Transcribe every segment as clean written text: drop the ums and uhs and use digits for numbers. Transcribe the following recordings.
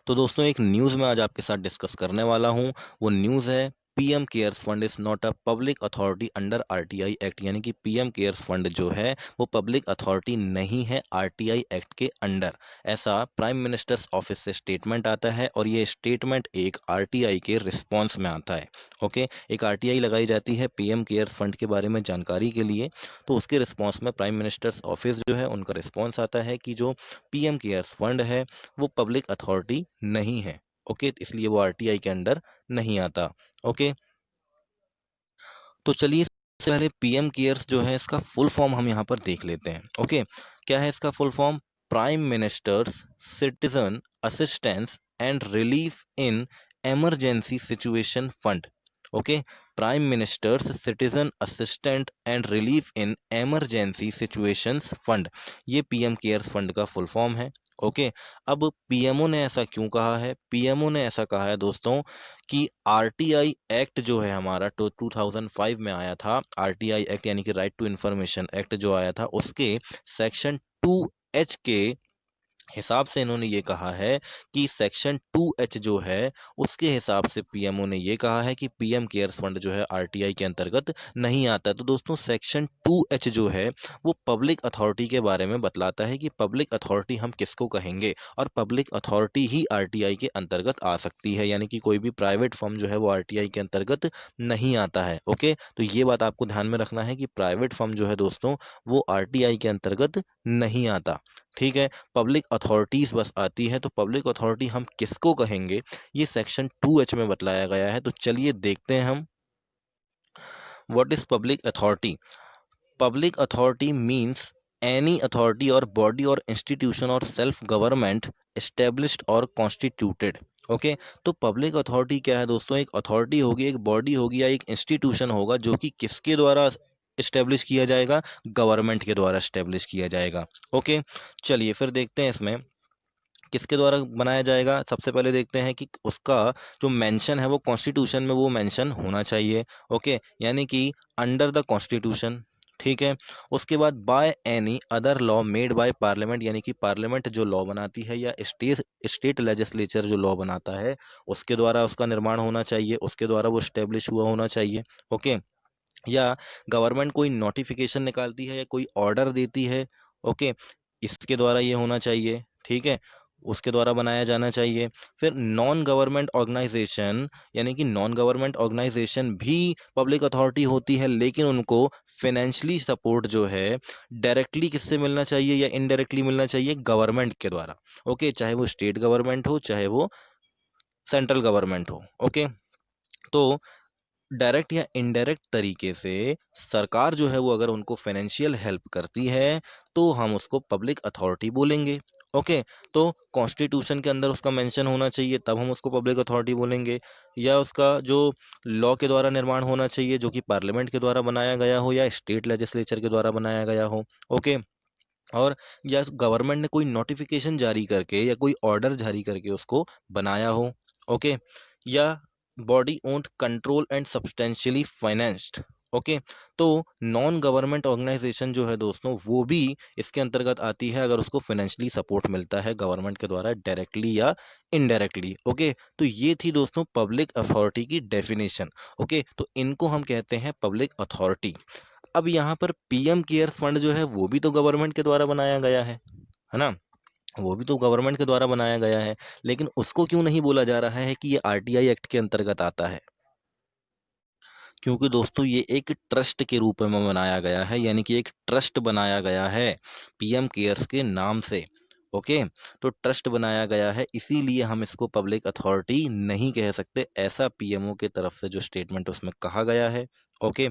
तो दोस्तों एक न्यूज़ मैं आज आपके साथ डिस्कस करने वाला हूँ। वो न्यूज़ है PM cares fund is not a public authority under RTI act, यानी कि पीएम केयर्स फंड जो है वो पब्लिक अथॉरिटी नहीं है आरटीआई एक्ट के अंडर। ऐसा प्राइम मिनिस्टर्स ऑफिस से स्टेटमेंट आता है और ये स्टेटमेंट एक आरटीआई के रिस्पॉन्स में आता है। ओके, एक आरटीआई लगाई जाती है पीएम केयर्स फंड के बारे में जानकारी के लिए। तो उसके रिस्पॉन्स में प्राइम मिनिस्टर्स ऑफिस जो है उनका रिस्पॉन्स आता है कि जो पीएम केयर्स फंड है वो पब्लिक अथॉरिटी नहीं है। ओके, इसलिए वो आरटीआई के अंडर नहीं आता। ओके, तो चलिए सबसे पहले पीएम केयर्स जो है इसका फुल फॉर्म हम यहाँ पर देख लेते हैं। ओके, क्या है इसका full form? Prime ministers citizen assistance and relief in emergency situation fund. Okay, prime ministers citizen assistant and relief in emergency situations fund, ये पीएम केयर्स फंड का फुल फॉर्म है। ओके, अब पीएमओ ने ऐसा क्यों कहा है? पीएमओ ने ऐसा कहा है दोस्तों कि आरटीआई एक्ट जो है हमारा तो 2005 में आया था। आरटीआई एक्ट यानी कि राइट टू इंफॉर्मेशन एक्ट जो आया था उसके सेक्शन 2H के हिसाब से इन्होंने ये कहा है कि सेक्शन 2H जो है उसके हिसाब से पीएमओ ने ये कहा है कि पीएम केयर्स फंड जो है आरटीआई के अंतर्गत नहीं आता। तो दोस्तों सेक्शन 2H जो है वो पब्लिक अथॉरिटी के बारे में बतलाता है कि पब्लिक अथॉरिटी हम किसको कहेंगे, और पब्लिक अथॉरिटी ही आरटीआई के अंतर्गत आ सकती है, यानी कि कोई भी प्राइवेट फर्म जो है वो आरटीआई के अंतर्गत नहीं आता है। ओके, तो ये बात आपको ध्यान में रखना है कि प्राइवेट फर्म जो है दोस्तों वो आरटीआई के अंतर्गत नहीं आता। ठीक है, पब्लिक अथॉरिटीज बस आती है। तो पब्लिक अथॉरिटी हम किसको कहेंगे ये सेक्शन 2H में बतलाया गया है। तो चलिए देखते हैं हम what is public authority. Public authority means any authority और बॉडी और इंस्टीट्यूशन और सेल्फ गवर्नमेंट एस्टेब्लिश्ड और कॉन्स्टिट्यूटेड। ओके, तो पब्लिक अथॉरिटी क्या है दोस्तों? एक अथॉरिटी होगी, एक बॉडी होगी या एक इंस्टीट्यूशन होगा जो कि किसके द्वारा इस्टेब्लिश किया जाएगा? गवर्नमेंट के द्वारा इस्टेब्लिश किया जाएगा। ओके, चलिए फिर देखते हैं इसमें किसके द्वारा बनाया जाएगा। सबसे पहले देखते हैं कि उसका जो मेंशन है वो कॉन्स्टिट्यूशन में वो मेंशन होना चाहिए। ओके, यानी कि अंडर द कॉन्स्टिट्यूशन। ठीक है, उसके बाद by any other law made by parliament, यानी कि पार्लियामेंट जो लॉ बनाती है या स्टेट स्टेट लेजिस्लेचर जो लॉ बनाता है उसके द्वारा उसका निर्माण होना चाहिए, उसके द्वारा वो स्टेब्लिश हुआ होना चाहिए। ओके, या गवर्नमेंट कोई नोटिफिकेशन निकालती है या कोई ऑर्डर देती है। ओके, इसके द्वारा ये होना चाहिए। ठीक है, उसके द्वारा बनाया जाना चाहिए। फिर नॉन गवर्नमेंट ऑर्गेनाइजेशन, यानी कि नॉन गवर्नमेंट ऑर्गेनाइजेशन भी पब्लिक अथॉरिटी होती है, लेकिन उनको फाइनेंशियली सपोर्ट जो है डायरेक्टली किससे मिलना चाहिए या इनडायरेक्टली मिलना चाहिए? गवर्नमेंट के द्वारा। ओके, चाहे वो स्टेट गवर्नमेंट हो चाहे वो सेंट्रल गवर्नमेंट हो। ओके, तो डायरेक्ट या इनडायरेक्ट तरीके से सरकार जो है वो अगर उनको फाइनेंशियल हेल्प करती है तो हम उसको पब्लिक अथॉरिटी बोलेंगे। ओके, तो कॉन्स्टिट्यूशन के अंदर उसका मेंशन होना चाहिए तब हम उसको पब्लिक अथॉरिटी बोलेंगे, या उसका जो लॉ के द्वारा निर्माण होना चाहिए जो कि पार्लियामेंट के द्वारा बनाया गया हो या स्टेट लेजिस्लेचर के द्वारा बनाया गया हो। ओके, और या गवर्नमेंट ने कोई नोटिफिकेशन जारी करके या कोई ऑर्डर जारी करके उसको बनाया हो। ओके, या body owned control and substantially financed. Okay, तो नॉन गवर्नमेंट ऑर्गेनाइजेशन जो है दोस्तों वो भी इसके अंतर्गत आती है अगर उसको फाइनेंशियली सपोर्ट मिलता है गवर्नमेंट के द्वारा डायरेक्टली या इनडायरेक्टली। ओके, तो ये थी दोस्तों पब्लिक अथॉरिटी की डेफिनेशन। ओके, तो इनको हम कहते हैं पब्लिक अथॉरिटी। अब यहाँ पर पीएम केयर्स फंड जो है वो भी तो गवर्नमेंट के द्वारा बनाया गया है ना? वो भी तो गवर्नमेंट के द्वारा बनाया गया है, लेकिन उसको क्यों नहीं बोला जा रहा है कि ये आरटीआई एक्ट के अंतर्गत आता है? क्योंकि दोस्तों ये एक ट्रस्ट के रूप में बनाया गया है, यानी कि एक ट्रस्ट बनाया गया है पीएम केयर्स के नाम से। ओके, तो ट्रस्ट बनाया गया है इसीलिए हम इसको पब्लिक अथॉरिटी नहीं कह सकते, ऐसा पीएमओ के तरफ से जो स्टेटमेंट उसमें कहा गया है। ओके,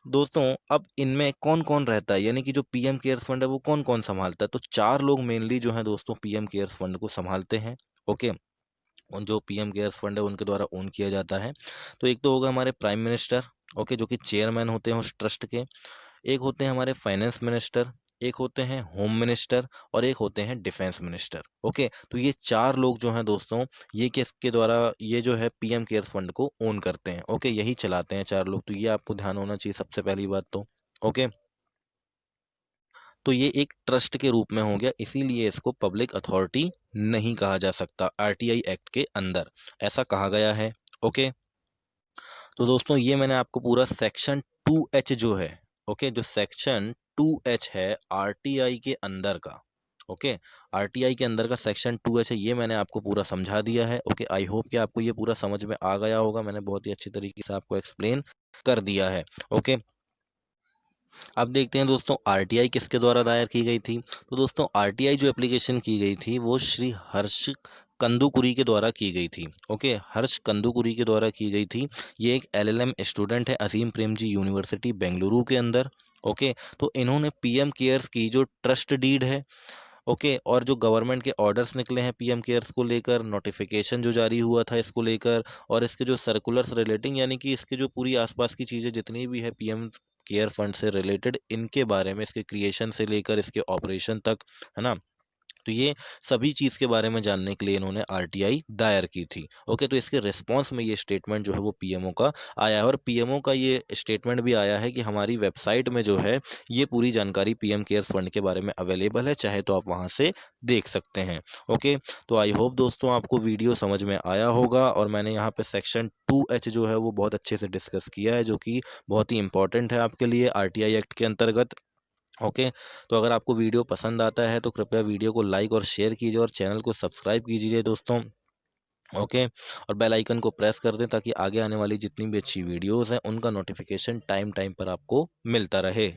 दोस्तों अब इनमें कौन कौन रहता है, यानी कि जो पीएम केयर्स फंड है वो कौन कौन संभालता है? तो चार लोग मेनली जो है दोस्तों पीएम केयर्स फंड को संभालते हैं। ओके, उन जो पीएम केयर्स फंड है उनके द्वारा ओन किया जाता है। तो एक तो होगा हमारे प्राइम मिनिस्टर। ओके, जो कि चेयरमैन होते हैं उस ट्रस्ट के। एक होते हैं हमारे फाइनेंस मिनिस्टर, एक होते हैं होम मिनिस्टर और एक होते हैं डिफेंस मिनिस्टर। ओके, तो ये चार लोग जो हैं दोस्तों ये किसके द्वारा ये जो है पीएम केयर्स फंड को ओन करते हैं। ओके, यही चलाते हैं चार लोग, तो ये आपको ध्यान होना चाहिए सबसे पहली बात तो। ओके, तो ये एक ट्रस्ट के रूप में हो गया, इसीलिए इसको पब्लिक अथॉरिटी नहीं कहा जा सकता आरटीआई एक्ट के अंदर, ऐसा कहा गया है। ओके, तो दोस्तों ये मैंने आपको पूरा सेक्शन 2H जो है, ओके, जो सेक्शन 2H है आरटीआई के अंदर का, ओके, आरटीआई के अंदर का सेक्शन 2H है, ये मैंने आपको पूरा समझा दिया है। ओके, आई होप कि आपको ये पूरा समझ में आ गया होगा, मैंने बहुत ही अच्छी तरीके से आपको एक्सप्लेन कर दिया है। ओके, अब देखते हैं दोस्तों आरटीआई किसके द्वारा दायर की गई थी। तो दोस्तों आरटीआई जो एप्लीकेशन की गई थी वो श्री हर्ष कंदुकुरी के द्वारा की गई थी। ओके, हर्ष कंदुकुरी के द्वारा की गई थी। ये एक एलएलएम स्टूडेंट है असीम प्रेमजी यूनिवर्सिटी बेंगलुरु के अंदर। ओके, तो इन्होंने पीएम केयर्स की जो ट्रस्ट डीड है, ओके, और जो गवर्नमेंट के ऑर्डर्स निकले हैं पीएम केयर्स को लेकर, नोटिफिकेशन जो जारी हुआ था इसको लेकर, और इसके जो सर्कुलर्स रिलेटिंग यानी कि इसके जो पूरी आसपास की चीज़ें जितनी भी है पीएम केयर फंड से रिलेटेड, इनके बारे में, इसके क्रिएशन से लेकर इसके ऑपरेशन तक, है ना, तो ये सभी चीज़ के बारे में जानने के लिए इन्होंने आरटीआई दायर की थी। ओके, तो इसके रिस्पॉन्स में ये स्टेटमेंट जो है वो पीएमओ का आया है, और पीएमओ का ये स्टेटमेंट भी आया है कि हमारी वेबसाइट में जो है ये पूरी जानकारी पीएम केयर्स फंड के बारे में अवेलेबल है, चाहे तो आप वहाँ से देख सकते हैं। ओके, तो आई होप दोस्तों आपको वीडियो समझ में आया होगा, और मैंने यहाँ पे सेक्शन 2H जो है वो बहुत अच्छे से डिस्कस किया है, जो कि बहुत ही इंपॉर्टेंट है आपके लिए आरटीआई एक्ट के अंतर्गत। ओके, तो अगर आपको वीडियो पसंद आता है तो कृपया वीडियो को लाइक और शेयर कीजिए और चैनल को सब्सक्राइब कीजिए दोस्तों। ओके, और बेल आइकन को प्रेस कर दें ताकि आगे आने वाली जितनी भी अच्छी वीडियोस हैं उनका नोटिफिकेशन टाइम टाइम पर आपको मिलता रहे।